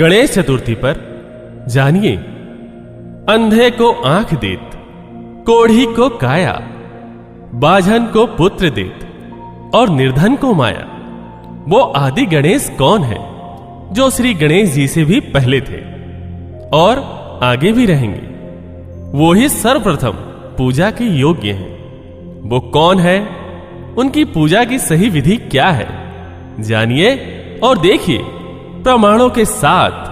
गणेश चतुर्थी पर जानिए, अंधे को आंख देत, कोढ़ी को काया, बाझन को पुत्र देत और निर्धन को माया। वो आदि गणेश कौन है जो श्री गणेश जी से भी पहले थे और आगे भी रहेंगे। वो ही सर्वप्रथम पूजा के योग्य हैं। वो कौन है, उनकी पूजा की सही विधि क्या है, जानिए और देखिए प्रमाणों के साथ।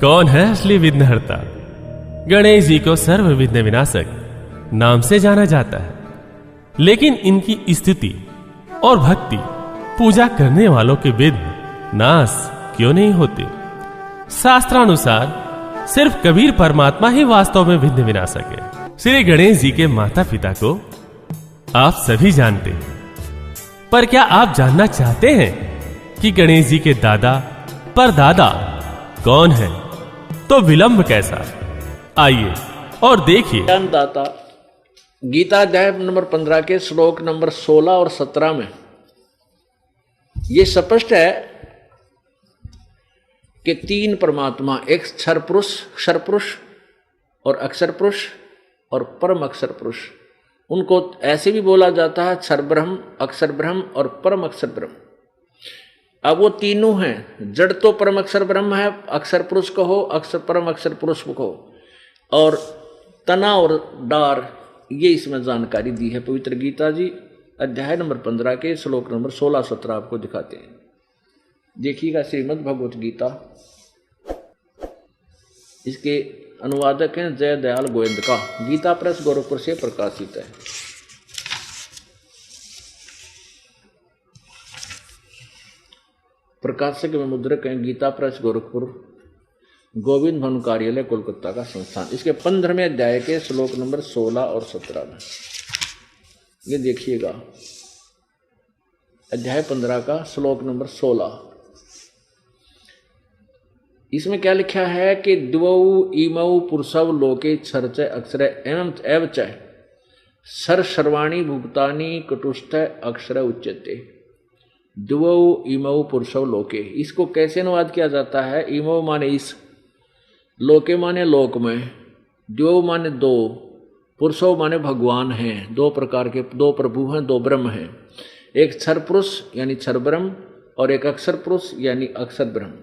कौन है असली विघ्नहर्ता? गणेश जी को सर्व विघ्न विनाशक नाम से जाना जाता है, लेकिन इनकी स्तुति और भक्ति पूजा करने वालों के विघ्न नाश क्यों नहीं होते? शास्त्रानुसार सिर्फ कबीर परमात्मा ही वास्तव में विघ्न विनाशक है। श्री गणेश जी के माता पिता को आप सभी जानते हैं, पर क्या आप जानना चाहते हैं कि गणेश जी के दादा परदादा कौन है? तो विलंब कैसा, आइए और देखिए। ज्ञानदाता गीता अध्याय नंबर 15 के श्लोक नंबर 16 और 17 में ये स्पष्ट है कि तीन परमात्मा, एक क्षर पुरुष, क्षर पुरुष और अक्षर पुरुष और परम अक्षर पुरुष, उनको ऐसे भी बोला जाता है क्षर ब्रह्म, अक्षर ब्रह्म और परम अक्षर ब्रह्म। अब वो तीनों हैं। जड़ तो परम अक्षर ब्रह्म है, अक्षर पुरुष कहो, अक्षर परम अक्षर पुरुष कहो, और तना और डार, ये इसमें जानकारी दी है पवित्र गीता जी अध्याय नंबर 15 के श्लोक नंबर 16-17 आपको दिखाते हैं। देखिएगा श्रीमद् भगवत गीता, इसके अनुवादक हैं जय दयाल गोविंद का, गीता प्रेस गोरखपुर से प्रकाशित है। प्रकाशक में मुद्रक हैं गीता प्रेस गोरखपुर, गोविंद भवन कार्यालय कोलकाता का संस्थान। इसके 15वें अध्याय के श्लोक नंबर 16 और 17 में ये देखिएगा, अध्याय 15 का श्लोक नंबर 16। इसमें क्या लिखा है कि द्वौ इमौ पुरुषौ लोके छर्च अक्षर एवं एवच सर सर्वाणी भुक्तानी कटुष्ट अक्षर उच्यते। द्वौ इमौ पुरुषौ लोके, इसको कैसे अनुवाद किया जाता है? इमौ माने इस, लोके माने लोक में, द्वौ माने दो, पुरुषों माने भगवान हैं। दो प्रकार के, दो प्रभु हैं, दो ब्रह्म हैं। एक क्षर पुरुष यानी क्षर ब्रह्म और एक अक्षर पुरुष यानी अक्षर ब्रह्म।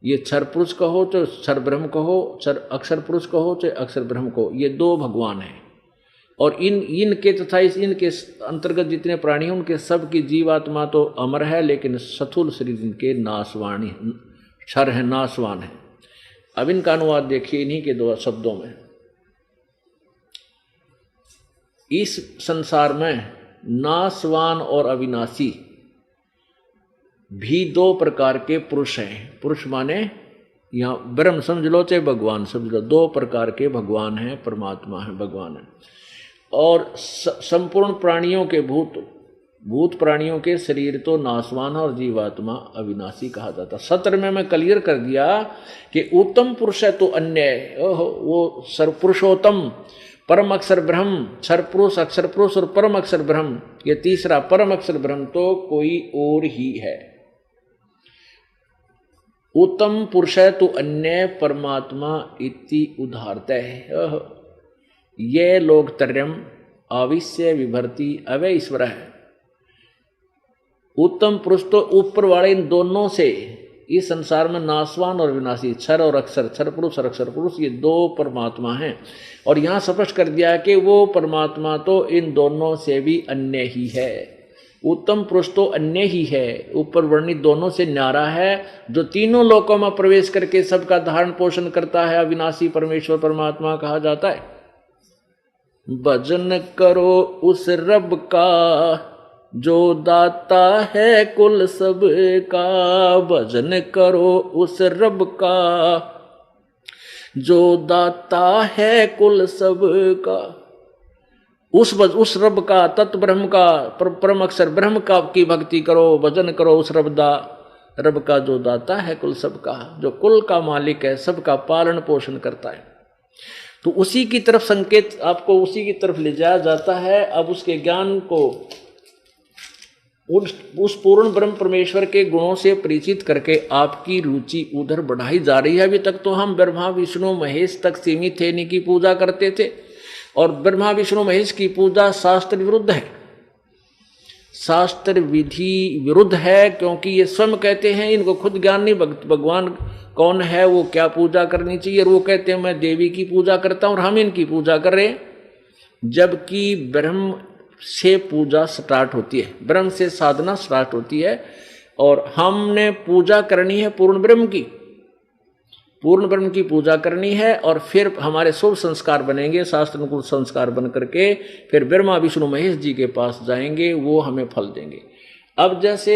ये क्षर पुरुष कहो तो क्षर ब्रह्म कहो, अक्षर पुरुष कहो तो अक्षर ब्रह्म कहो, ये दो भगवान हैं। और इनके तथा इनके अंतर्गत जितने प्राणी हैं उनके सब की जीवात्मा तो अमर है, लेकिन स्थूल शरीर इनके नाशवाणी, क्षर है, नाशवान है। अब इनका अनुवाद देखिए इन्हीं के दो शब्दों में। इस संसार में नाशवान और अविनाशी भी दो प्रकार के पुरुष हैं। पुरुष माने यहाँ ब्रह्म समझ लो चाहे भगवान समझ लो, दो प्रकार के भगवान हैं, परमात्मा है, भगवान है। और संपूर्ण प्राणियों के भूत प्राणियों के शरीर तो नाशवान और जीवात्मा अविनाशी कहा जाता। 17 में मैं क्लियर कर दिया कि उत्तम पुरुष है तो अन्य, वो सर्वपुरुषोत्तम परम अक्षर ब्रह्म, क्षर पुरुष, अक्षर पुरुष और परम अक्षर ब्रह्म, ये तीसरा परम अक्षर ब्रह्म तो कोई और ही है। उत्तम पुरुष है तो अन्य परमात्मा इति उदाहरतः ये लोकत्रयम् आविश्य विभर्ति अवय ईश्वर है। उत्तम पुरुष तो ऊपर वाले इन दोनों से, इस संसार में नाशवान और विनाशी, क्षर और अक्षर, क्षर पुरुष और अक्षर पुरुष, ये दो परमात्मा हैं। और यहाँ स्पष्ट कर दिया कि वो परमात्मा तो इन दोनों से भी अन्य ही है। उत्तम पुरुष तो अन्य ही है, ऊपर वर्णित दोनों से न्यारा है, जो तीनों लोकों में प्रवेश करके सबका धारण पोषण करता है, अविनाशी परमेश्वर परमात्मा कहा जाता है। भजन करो उस रब का जो दाता है कुल सब का, भजन करो उस रब का जो दाता है कुल सब का। उस रब का, तत् ब्रह्म का, परम अक्षर ब्रह्म का की भक्ति करो, भजन करो उस रब का जो दाता है कुल सब का, जो कुल का मालिक है, सबका पालन पोषण करता है। तो उसी की तरफ संकेत आपको उसी की तरफ ले जाया जाता है। अब उसके ज्ञान को उस पूर्ण ब्रह्म परमेश्वर के गुणों से परिचित करके आपकी रुचि उधर बढ़ाई जा रही है। अभी तक तो हम ब्रह्मा विष्णु महेश तक सीमित थे, इन्हीं की पूजा करते थे, और ब्रह्मा विष्णु महेश की पूजा शास्त्र विरुद्ध है, शास्त्र विधि विरुद्ध है, क्योंकि ये स्वयं कहते हैं, इनको खुद ज्ञान नहीं भगवान कौन है, वो क्या पूजा करनी चाहिए, और वो कहते हैं मैं देवी की पूजा करता हूं और हम इनकी पूजा कर रहे हैं, जबकि ब्रह्म से पूजा स्टार्ट होती है, ब्रह्म से साधना स्टार्ट होती है, और हमने पूजा करनी है पूर्ण ब्रह्म की, पूर्ण ब्रह्म की पूजा करनी है, और फिर हमारे शुभ संस्कार बनेंगे, शास्त्र अनुकूल संस्कार बन करके फिर ब्रह्मा विष्णु महेश जी के पास जाएंगे, वो हमें फल देंगे। अब जैसे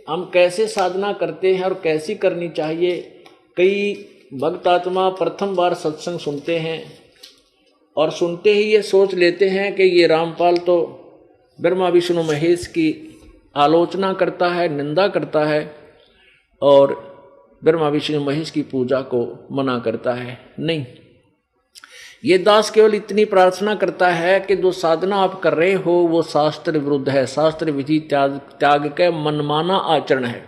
हम कैसे साधना करते हैं और कैसी करनी चाहिए, कई भक्त आत्मा प्रथम बार सत्संग सुनते हैं और सुनते ही ये सोच लेते हैं कि ये रामपाल तो ब्रह्मा विष्णु महेश की आलोचना करता है, निंदा करता है, और ब्रह्मा विष्णु महेश की पूजा को मना करता है। नहीं, ये दास केवल इतनी प्रार्थना करता है कि जो साधना आप कर रहे हो वो शास्त्र विरुद्ध है, शास्त्र विधि त्याग के मनमाना आचरण है।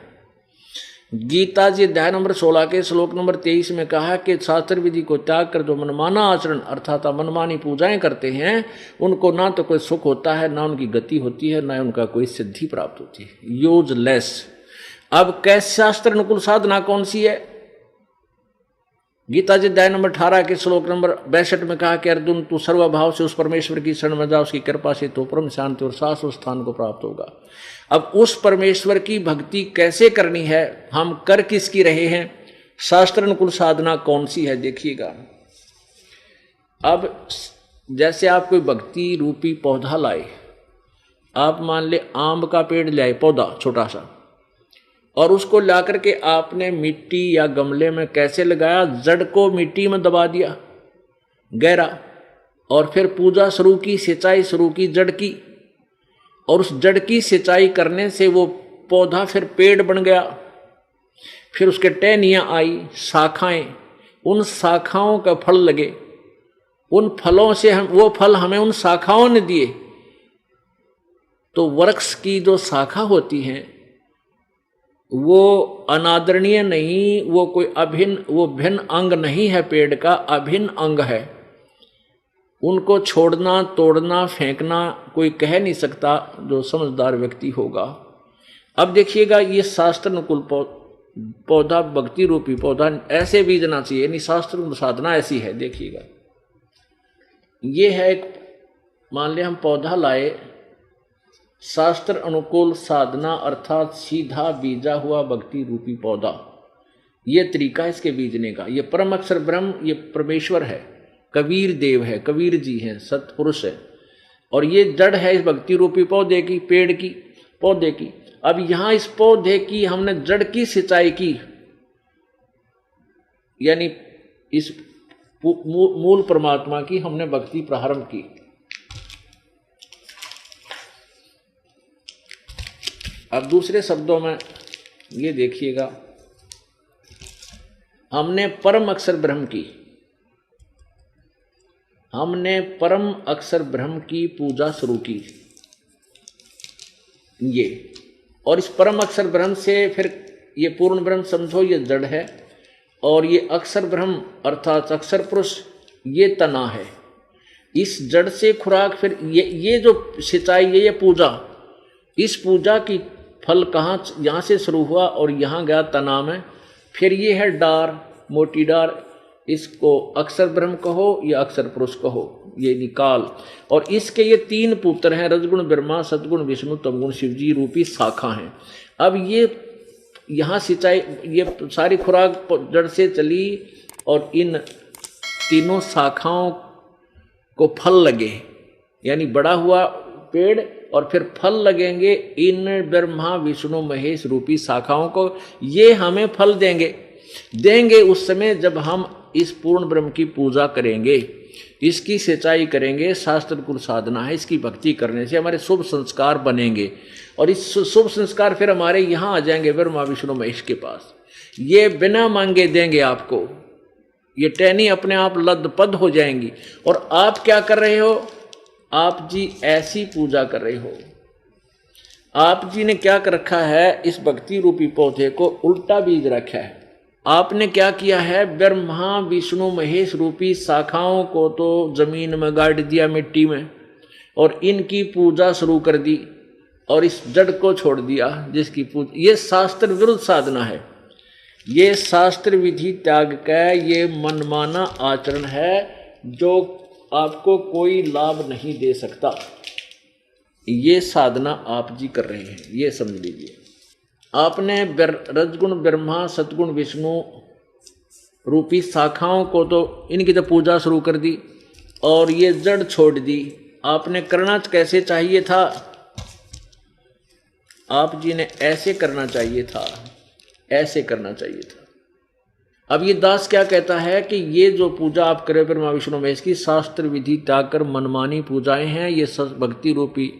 गीता जी अध्याय नंबर 16 के श्लोक नंबर 23 में कहा कि शास्त्र विधि को त्याग कर जो मनमाना आचरण अर्थात मनमानी पूजाएं करते हैं, उनको ना तो कोई सुख होता है, ना उनकी गति होती है, ना उनका कोई सिद्धि प्राप्त होती है, यूजलेस। अब कैसे शास्त्र अनुकूल साधना कौन सी है? गीता जी अध्याय नंबर 18 के श्लोक नंबर 62 में कहा कि अर्जुन तू सर्वभाव से उस परमेश्वर की शरण में जा, उसकी कृपा से तो परम शांति और शाश्वत स्थान को प्राप्त होगा। अब उस परमेश्वर की भक्ति कैसे करनी है, हम कर किसकी रहे हैं, शास्त्र अनुकूल साधना कौन सी है, देखिएगा। अब जैसे आप कोई भक्ति रूपी पौधा लाए, आप मान ले आम का पेड़ लाए, पौधा छोटा सा, और उसको ला करके आपने मिट्टी या गमले में कैसे लगाया, जड़ को मिट्टी में दबा दिया गहरा, और फिर पूजा शुरू की, सिंचाई शुरू की जड़ की, और उस जड़ की सिंचाई करने से वो पौधा फिर पेड़ बन गया, फिर उसके टहनियाँ आई, शाखाएं, उन शाखाओं का फल लगे, उन फलों से हम वो फल हमें उन शाखाओं ने दिए। तो वृक्ष की जो शाखा होती हैं वो अनादरणीय नहीं, वो कोई अभिन्न, वो भिन्न अंग नहीं है, पेड़ का अभिन्न अंग है। उनको छोड़ना, तोड़ना, फेंकना कोई कह नहीं सकता जो समझदार व्यक्ति होगा। अब देखिएगा, ये शास्त्र अनुकूल पौधा, भक्ति रूपी पौधा ऐसे बीजना चाहिए, यानी शास्त्र साधना ऐसी है। देखिएगा, ये है एक, मान लिया हम पौधा लाए, शास्त्र अनुकूल साधना अर्थात सीधा बीजा हुआ भक्ति रूपी पौधा, ये तरीका इसके बीजने का। ये परम अक्षर ब्रह्म, ये परमेश्वर है, कबीर देव है, कबीर जी हैं, सतपुरुष है, और ये जड़ है इस भक्ति रूपी पौधे की, पेड़ की, पौधे की। अब यहां इस पौधे की हमने जड़ की सिंचाई की, यानी इस मूल परमात्मा की हमने भक्ति प्रारंभ की। अब दूसरे शब्दों में ये देखिएगा, हमने परम अक्षर ब्रह्म की, हमने परम अक्षर ब्रह्म की पूजा शुरू की, ये, और इस परम अक्षर ब्रह्म से फिर ये पूर्ण ब्रह्म समझो ये जड़ है, और ये अक्षर ब्रह्म अर्थात अक्षर पुरुष ये तना है। इस जड़ से खुराक, फिर ये जो सिंचाई, ये पूजा, इस पूजा की फल कहाँ, यहाँ से शुरू हुआ और यहाँ गया तना में, फिर ये है डार, मोटी डार, इसको अक्षर ब्रह्म कहो या अक्षर पुरुष कहो, ये निकाल, और इसके ये तीन पुत्र हैं, रजगुण ब्रह्मा, सदगुण विष्णु, तमगुण शिव जी रूपी शाखा हैं। अब ये यहाँ सिंचाई, ये सारी खुराक जड़ से चली, और इन तीनों शाखाओं को फल लगे, यानी बड़ा हुआ पेड़, और फिर फल लगेंगे इन ब्रह्मा विष्णु महेश रूपी शाखाओं को, ये हमें फल देंगे उस समय जब हम इस पूर्ण ब्रह्म की पूजा करेंगे, इसकी सिंचाई करेंगे। शास्त्र कुल साधना है, इसकी भक्ति करने से हमारे शुभ संस्कार बनेंगे, और इस शुभ संस्कार फिर हमारे यहाँ आ जाएंगे ब्रह्मा विष्णु महेश के पास। ये बिना मांगे देंगे आपको, ये टहनी अपने आप लदपद हो जाएंगी। और आप क्या कर रहे हो? आप जी ऐसी पूजा कर रहे हो, आप जी ने क्या कर रखा है, इस भक्ति रूपी पौधे को उल्टा बीज रखा है। आपने क्या किया है, ब्रह्मा विष्णु महेश रूपी शाखाओं को तो जमीन में गाड़ दिया, मिट्टी में, और इनकी पूजा शुरू कर दी, और इस जड़ को छोड़ दिया जिसकी पूजा। ये शास्त्र विरुद्ध साधना है, ये शास्त्र विधि त्याग का ये मनमाना आचरण है जो आपको कोई लाभ नहीं दे सकता। ये साधना आप जी कर रहे हैं, ये समझ लीजिए। आपने रजगुण ब्रह्मा सतगुण विष्णु रूपी शाखाओं को तो इनकी तो पूजा शुरू कर दी और ये जड़ छोड़ दी। आपने करना कैसे चाहिए था, आप जी ने ऐसे करना चाहिए था, ऐसे करना चाहिए था। अब ये दास क्या कहता है कि ये जो पूजा आप करें ब्रह्मा विष्णु महेश की, शास्त्र विधि त्याग कर मनमानी पूजाएं हैं, ये भक्ति रूपी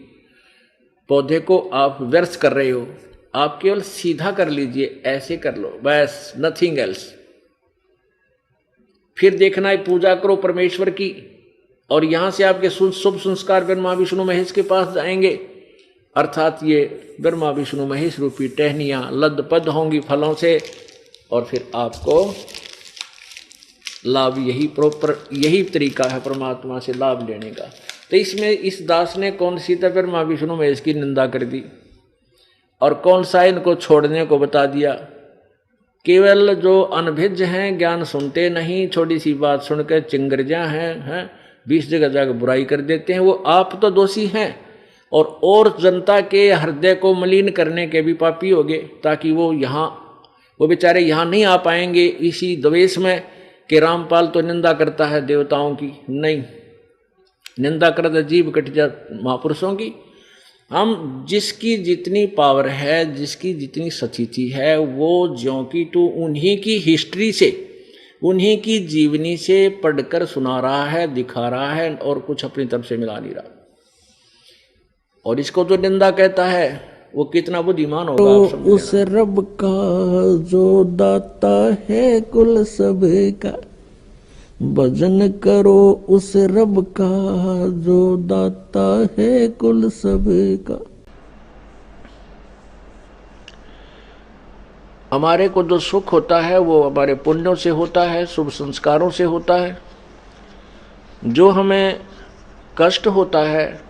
पौधे को आप व्यर्थ कर रहे हो। आप केवल सीधा कर लीजिए, ऐसे कर लो बस, नथिंग एल्स। फिर देखना है पूजा करो परमेश्वर की, और यहां से आपके शुभ संस्कार ब्रह्मा विष्णु महेश के पास जाएंगे, अर्थात ये ब्रह्मा विष्णु महेश रूपी टहनियां लदपद होंगी फलों से, और फिर आपको लाभ यही तरीका है परमात्मा से लाभ लेने का। तो इसमें इस दास ने कौन सी तो ब्रह्मा विष्णु महेश की निंदा कर दी और कौन सा इनको छोड़ने को बता दिया। केवल जो अनभिज्ञ हैं, ज्ञान सुनते नहीं, छोटी सी बात सुनकर चिंगरजा हैं 20 जगह जाकर बुराई कर देते हैं, वो आप तो दोषी हैं और जनता के हृदय को मलिन करने के भी पापी होंगे, ताकि वो बेचारे यहाँ नहीं आ पाएंगे इसी द्वेष में कि रामपाल तो निंदा करता है देवताओं की। नहीं, निंदा करता जीव कट जा महापुरुषों की। हम जिसकी जितनी पावर है, जिसकी जितनी सचिति है, वो ज्यों की तो उन्हीं की हिस्ट्री से, उन्हीं की जीवनी से पढ़कर सुना रहा है, दिखा रहा है, और कुछ अपनी तरफ से मिला नहीं रहा। और इसको जो निंदा कहता है वो कितना बुद्धिमान होगा, तो उस रब का जो दाता है कुल सब का, भजन करो उस रब का जो दाता है कुल सब का। हमारे को जो सुख होता है वो हमारे पुण्यों से होता है, शुभ संस्कारों से होता है। जो हमें कष्ट होता है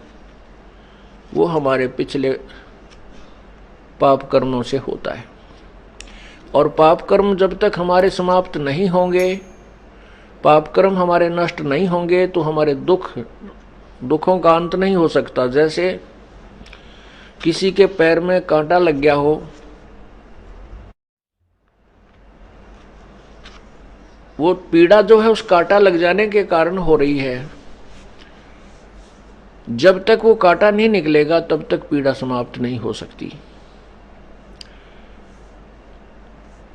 वो हमारे पिछले पाप कर्मों से होता है, और पाप कर्म जब तक हमारे समाप्त नहीं होंगे, पाप कर्म हमारे नष्ट नहीं होंगे, तो हमारे दुखों का अंत नहीं हो सकता। जैसे किसी के पैर में कांटा लग गया हो, वो पीड़ा जो है उस कांटा लग जाने के कारण हो रही है। जब तक वो कांटा नहीं निकलेगा तब तक पीड़ा समाप्त नहीं हो सकती।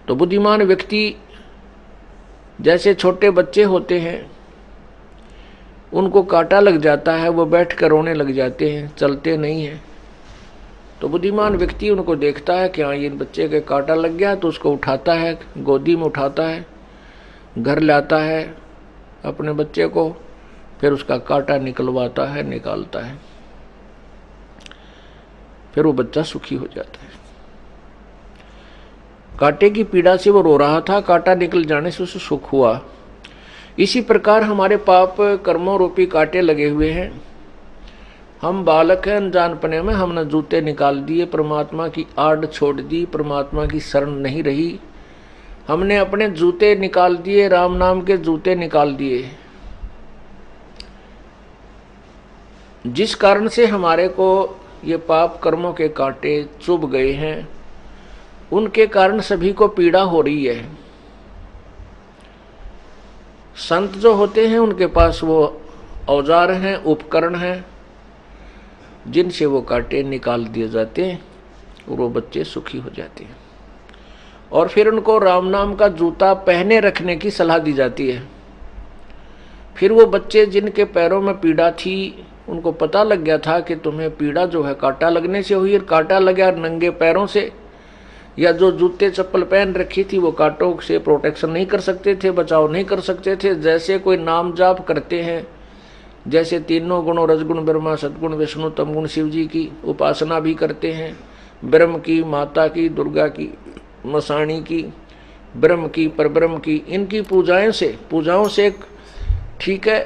तो बुद्धिमान व्यक्ति, जैसे छोटे बच्चे होते हैं, उनको कांटा लग जाता है, वो बैठ कर रोने लग जाते हैं, चलते नहीं हैं। तो बुद्धिमान व्यक्ति उनको देखता है कि हाँ ये बच्चे के कांटा लग गया, तो उसको उठाता है, गोदी में उठाता है, घर लाता है अपने बच्चे को, फिर उसका कांटा निकलवाता है, निकालता है, फिर वो बच्चा सुखी हो जाता है। कांटे की पीड़ा से वो रो रहा था, कांटा निकल जाने से उसे सुख हुआ। इसी प्रकार हमारे पाप कर्मों रूपी कांटे लगे हुए हैं। हम बालक हैं, अनजानपने में हमने जूते निकाल दिए, परमात्मा की आड़ छोड़ दी, परमात्मा की शरण नहीं रही, हमने अपने जूते निकाल दिए, राम नाम के जूते निकाल दिए, जिस कारण से हमारे को ये पाप कर्मों के कांटे चुभ गए हैं। उनके कारण सभी को पीड़ा हो रही है। संत जो होते हैं उनके पास वो औजार हैं, उपकरण हैं, जिनसे वो कांटे निकाल दिए जाते हैं और वो बच्चे सुखी हो जाते हैं। और फिर उनको राम नाम का जूता पहने रखने की सलाह दी जाती है। फिर वो बच्चे जिनके पैरों में पीड़ा थी, उनको पता लग गया था कि तुम्हें पीड़ा जो है कांटा लगने से हुई, कांटा लगा नंगे पैरों से, या जो जूते चप्पल पहन रखी थी वो कांटों से प्रोटेक्शन नहीं कर सकते थे, बचाव नहीं कर सकते थे। जैसे कोई नाम जाप करते हैं जैसे तीनों गुणों रजगुण ब्रह्मा, सद्गुण विष्णु, तमगुण शिव जी की उपासना भी करते हैं, ब्रह्म की, माता की, दुर्गा की, मसाणी की, ब्रह्म की, परब्रह्म की, इनकी पूजाओं से ठीक है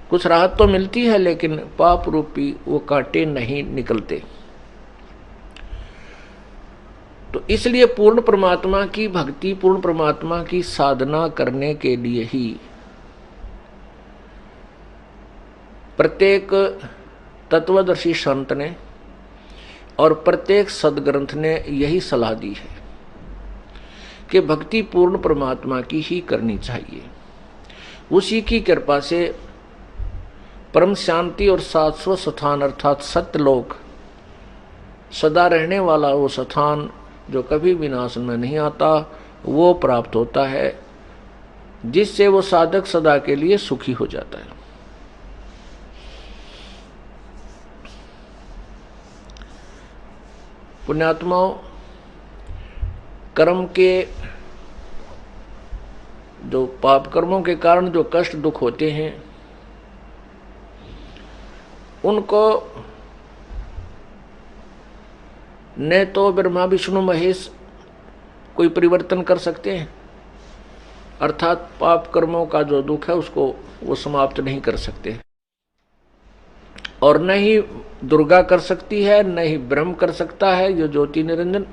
कुछ राहत तो मिलती है, लेकिन पाप रूपी वो कांटे नहीं निकलते। तो इसलिए पूर्ण परमात्मा की भक्ति, पूर्ण परमात्मा की साधना करने के लिए ही प्रत्येक तत्वदर्शी संत ने और प्रत्येक सदग्रंथ ने यही सलाह दी है कि भक्ति पूर्ण परमात्मा की ही करनी चाहिए। उसी की कृपा से परम शांति और शाश्वत स्थान अर्थात सत्यलोक, सदा रहने वाला वो स्थान जो कभी विनाश में नहीं आता, वो प्राप्त होता है, जिससे वो साधक सदा के लिए सुखी हो जाता है। पुण्यात्माओं, कर्म के जो पाप कर्मों के कारण जो कष्ट दुख होते हैं, उनको न तो ब्रह्मा विष्णु महेश कोई परिवर्तन कर सकते हैं, अर्थात पाप कर्मों का जो दुख है उसको वो समाप्त नहीं कर सकते, और न ही दुर्गा कर सकती है, न ही ब्रह्म कर सकता है जो ज्योति निरंजन,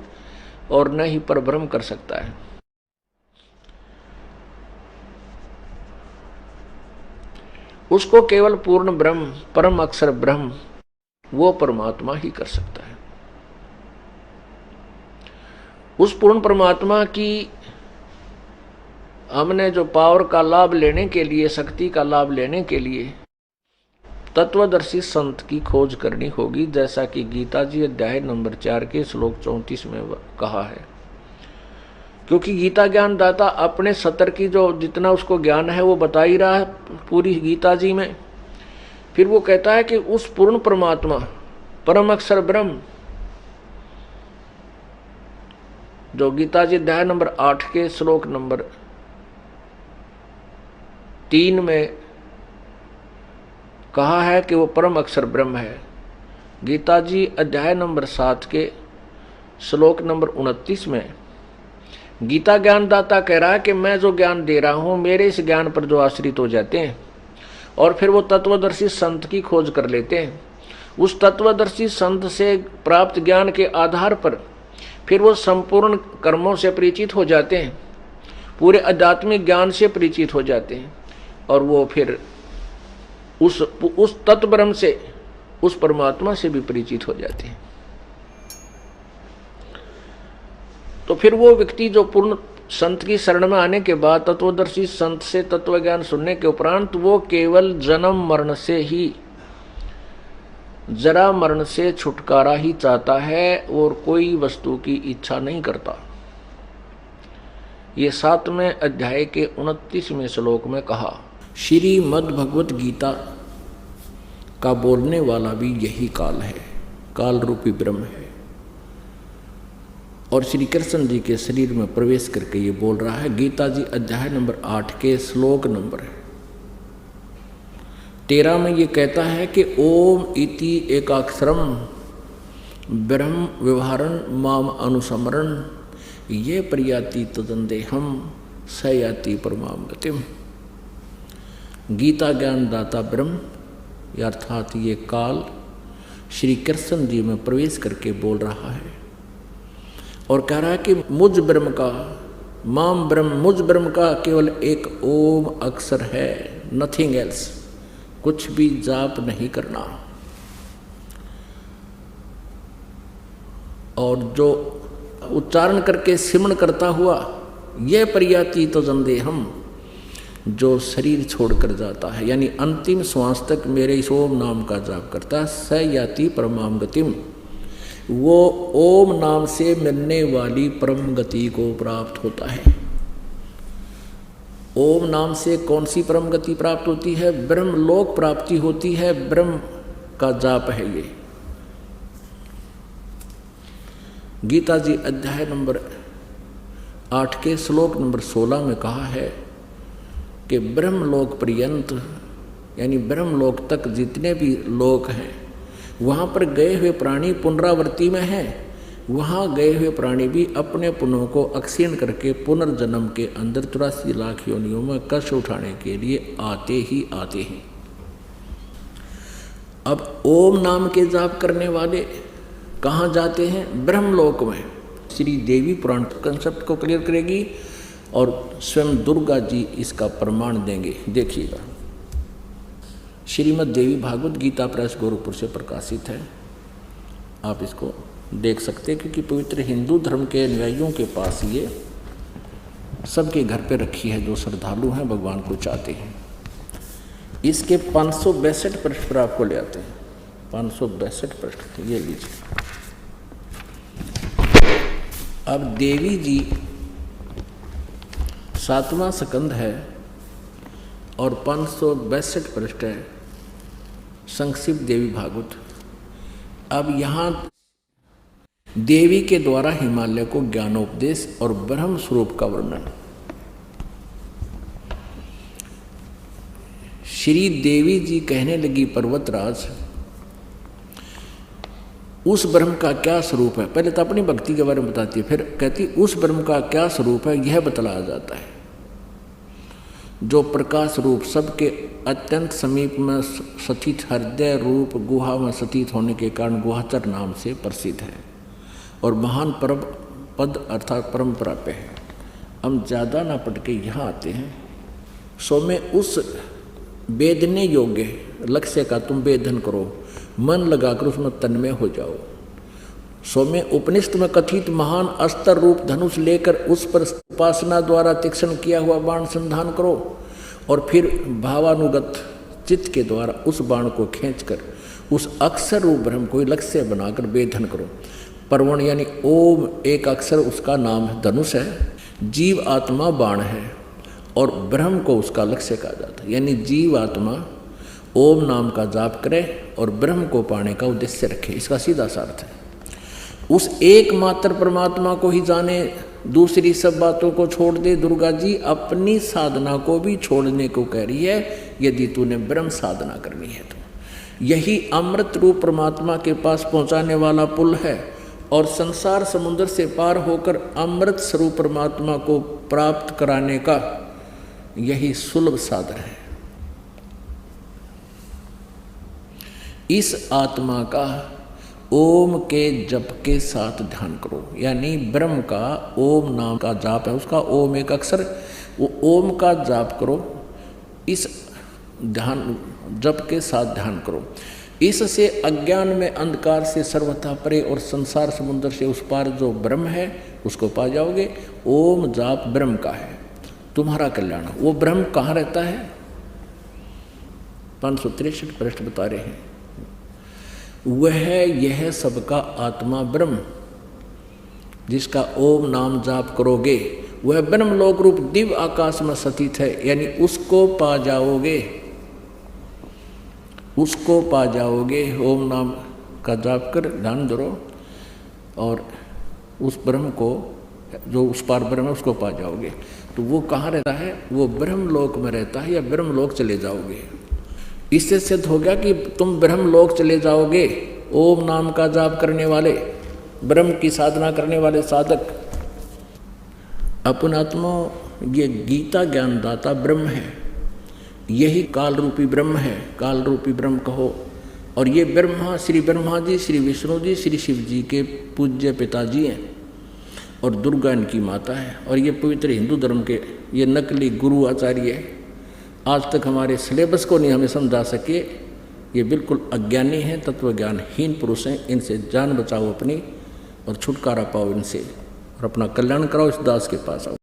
और न ही परब्रह्म कर सकता है। उसको केवल पूर्ण ब्रह्म, परम अक्षर ब्रह्म, वो परमात्मा ही कर सकता है। उस पूर्ण परमात्मा की हमने जो पावर का लाभ लेने के लिए, शक्ति का लाभ लेने के लिए तत्वदर्शी संत की खोज करनी होगी, जैसा कि गीता जी अध्याय नंबर 4 के श्लोक 34 में कहा है। क्योंकि गीता ज्ञान दाता अपने सतर की जो जितना उसको ज्ञान है वो बता ही रहा है पूरी गीता जी में। फिर वो कहता है कि उस पूर्ण परमात्मा, परम अक्षर ब्रह्म, जो गीता जी अध्याय नंबर 8 के श्लोक नंबर 3 में कहा है कि वो परम अक्षर ब्रह्म है। गीता जी अध्याय नंबर 7 के श्लोक नंबर 29 में गीता ज्ञानदाता कह रहा है कि मैं जो ज्ञान दे रहा हूं, मेरे इस ज्ञान पर जो आश्रित हो जाते हैं और फिर वो तत्वदर्शी संत की खोज कर लेते हैं, उस तत्वदर्शी संत से प्राप्त ज्ञान के आधार पर फिर वो संपूर्ण कर्मों से परिचित हो जाते हैं, पूरे आध्यात्मिक ज्ञान से परिचित हो जाते हैं, और वो फिर उस तत्व ब्रह्म से, उस परमात्मा से भी परिचित हो जाते हैं। तो फिर वो व्यक्ति जो पूर्ण संत की शरण में आने के बाद तत्वदर्शी संत से तत्व ज्ञान सुनने के उपरांत वो केवल जन्म मरण से ही, जरा मरण से छुटकारा ही चाहता है और कोई वस्तु की इच्छा नहीं करता। ये 7वें अध्याय के 29वें श्लोक में कहा। श्रीमद् भगवत गीता का बोलने वाला भी यही काल है, काल रूपी ब्रह्म है, और श्री कृष्ण जी के शरीर में प्रवेश करके ये बोल रहा है। गीता जी अध्याय नंबर 8 के श्लोक नंबर 13 में ये कहता है कि ओम इति एकाक्षरम ब्रह्म व्यवहारन माम अनुसमरण ये प्रयाति तदंदेहम स याति परमाम गतिम। गीता ज्ञान दाता ब्रह्म अर्थात ये काल श्री कृष्ण जी में प्रवेश करके बोल रहा है और कह रहा है कि मुझ ब्रह्म का, माम ब्रह्म, मुझ ब्रह्म का केवल एक ओम अक्षर है, नथिंग एल्स, कुछ भी जाप नहीं करना। और जो उच्चारण करके सिमरण करता हुआ ये प्रयाति तो जंदेहम, जो शरीर छोड़कर जाता है, यानी अंतिम श्वास तक मेरे इस ओम नाम का जाप करता है, स याति परमाम गतिम, वो ओम नाम से मिलने वाली परम गति को प्राप्त होता है। ओम नाम से कौन सी परम गति प्राप्त होती है? ब्रह्म लोक प्राप्ति होती है, ब्रह्म का जाप है ये। गीता जी अध्याय नंबर 8 के श्लोक नंबर 16 में कहा है कि ब्रह्मलोक पर्यंत यानी ब्रह्मलोक तक जितने भी लोक हैं वहाँ पर गए हुए प्राणी पुनरावृत्ति में हैं। वहाँ गए हुए प्राणी भी अपने पुण्यों को अक्षीण करके पुनर्जन्म के अंदर 84 लाख योनियों में कष्ट उठाने के लिए आते ही आते हैं। अब ओम नाम के जाप करने वाले कहाँ जाते हैं? ब्रह्मलोक में। श्री देवी पुराण कंसेप्ट को क्लियर करेगी और स्वयं दुर्गा जी इसका प्रमाण देंगे। देखिएगा, श्रीमद् देवी भागवत गीता प्रेस गोरखपुर से प्रकाशित है। आप इसको देख सकते हैं क्योंकि पवित्र हिंदू धर्म के अनुयायियों के पास ये सबके घर पे रखी है जो श्रद्धालु हैं, भगवान को चाहते हैं। इसके 562 पृष्ठ पर आपको ले आते हैं। 562 पृष्ठ ये लीजिए। अब देवी जी 7वां स्कंद है और 562 पृष्ठ है संक्षिप्त देवी भागवत। अब यहाँ देवी के द्वारा हिमालय को ज्ञानोपदेश और ब्रह्म स्वरूप का वर्णन। श्री देवी जी कहने लगी, पर्वतराज उस ब्रह्म का क्या स्वरूप है। पहले तो अपनी भक्ति के बारे में बताती है, फिर कहती उस ब्रह्म का क्या स्वरूप है यह बतलाया जाता है, जो प्रकाश रूप सबके अत्यंत समीप में स्थित हृदय रूप गुहा में स्थित होने के कारण गुहाचर नाम से प्रसिद्ध है और महान परम पद अर्थात परम प्राप्य है। हम ज़्यादा ना पढ़ के यहाँ आते हैं। सो में उस वेदने योग्य लक्ष्य का तुम वेदन करो, मन लगाकर उसमें तन्मय हो जाओ। सो में उपनिषद में कथित महान अस्त्र रूप धनुष लेकर उस पर उपासना द्वारा तीक्ष्ण किया हुआ बाण संधान करो और फिर भावानुगत चित्त के द्वारा उस बाण को खींचकर उस अक्षर रूप ब्रह्म को लक्ष्य बनाकर वेदन करो। परवण यानी ओम एक अक्षर उसका नाम है, धनुष है, जीव आत्मा बाण है और ब्रह्म को उसका लक्ष्य कहा जाता है। यानी जीव आत्मा ओम नाम का जाप करे और ब्रह्म को पाने का उद्देश्य रखे। इसका सीधा सा अर्थ है उस एकमात्र परमात्मा को ही जाने, दूसरी सब बातों को छोड़ दे। दुर्गा जी अपनी साधना को भी छोड़ने को कह रही है यदि तूने ब्रह्म साधना करनी है तो। यही अमृत रूप परमात्मा के पास पहुंचाने वाला पुल है और संसार समुद्र से पार होकर अमृत स्वरूप परमात्मा को प्राप्त कराने का यही सुलभ साधन है। इस आत्मा का ओम के जप के साथ ध्यान करो। यानी ब्रह्म का ओम नाम का जाप है, उसका ओम एक अक्षर, वो ओम का जाप करो। इस ध्यान जप के साथ ध्यान करो। इससे अज्ञान में अंधकार से सर्वथा परे और संसार समुद्र से उस पार जो ब्रह्म है उसको पा जाओगे। ओम जाप ब्रह्म का है, तुम्हारा कल्याण। वो ब्रह्म कहाँ रहता है? 563 पृष्ठ बता रहे हैं। वह यह सबका आत्मा ब्रह्म जिसका ओम नाम जाप करोगे वह ब्रह्मलोक रूप दिव्य आकाश में स्थित है। यानी उसको पा जाओगे, उसको पा जाओगे। ओम नाम का जाप कर ध्यान धरो और उस ब्रह्म को, जो उस पार ब्रह्म है, उसको पा जाओगे। तो वो कहाँ रहता है? वो ब्रह्मलोक में रहता है या ब्रह्मलोक चले जाओगे। इससे सिद्ध हो गया कि तुम ब्रह्मलोक चले जाओगे। ओम नाम का जाप करने वाले, ब्रह्म की साधना करने वाले साधक। अपनात्मा ये गीता ज्ञानदाता ब्रह्म है, यही काल रूपी ब्रह्म है, काल रूपी ब्रह्म कहो। और ये ब्रह्मा, श्री ब्रह्मा जी, श्री विष्णु जी, श्री शिव जी के पूज्य पिताजी हैं और दुर्गा इनकी माता है। और ये पवित्र हिंदू धर्म के ये नकली गुरु आचार्य है, आज तक हमारे सिलेबस को नहीं हमें समझा सके। ये बिल्कुल अज्ञानी हैं, तत्वज्ञानहीन पुरुष हैं। इनसे जान बचाओ अपनी और छुटकारा पाओ इनसे और अपना कल्याण कराओ। इस दास के पास आओ।